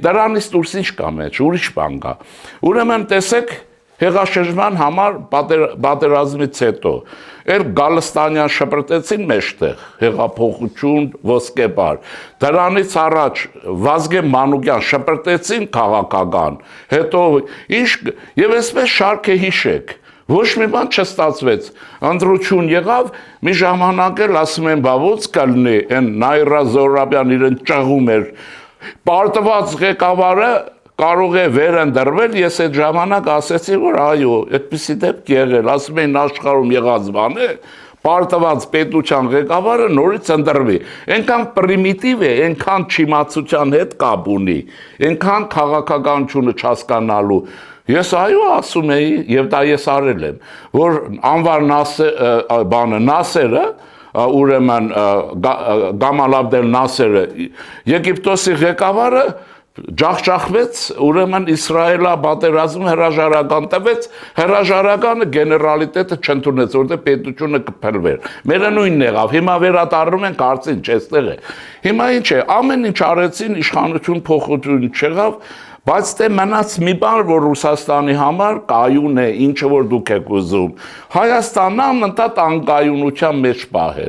դրանից դուրս ինչ կա մեջ, ուրիշ բան կա։ Ուրեմն տեսեք հեղաշրջման համար պատերազմից հետո էլ Գալստանյան շպրտեցին մեջտեղ, հեղափոխություն, ոսկեպար։ Դրանից առաջ Վազգեն Մանուկյան շպրտեցին քաղաքական, հետո ինչ եւ այսպես շարք է հիշեք։ Ոչ մի բան չստացվեց, ընտրություն եղավ, մի ժամանակ էլ ասում են, բա ո՞նց կլինի, այն Նայրա Զոհրաբյան իրեն ճղում էր, պարտված ղեկավարը կարող է վերընտրվել, ես այդ ժամանակ ասեցի, որ այո, այդպիսի դեպք եղել, ասում էին աշխարհում եղած բան է, պարտված պետության ղեկավարը նորից ընտրվի։ Այնքան պրիմիտիվ է, այնքան չիմացության հետ կապ ունի, այնքան քաղաքականությունը չհասկանալու։ Ես այո ասում էի, եւ դա ես արել եմ, որ Անվար Նասերը, ուրեմն Գամալ Աբդել Նասերը, Եգիպտոսի ղեկավարը ջախջախվեց, ուրեմն Իսրայելա պատերազմում հրաժարական տվեց, հրաժարականը գեներալիտետը չընդունեց, որտեղ պետությունը կփլվեր։ Մերը նույնն եղավ, հիմա վերադառնում են կարծին, չեստեղ է։ Հիմա ինչ է, ամեն ինչ արեցին, իշխանություն փոխություն չեղավ, բայց դե մնաց մի բան, որ Ռուսաստանի համար կայուն է, ինչը որ դուք եք ուզում։ Հայաստանն անընդհատ անկայունության մեջ պահել։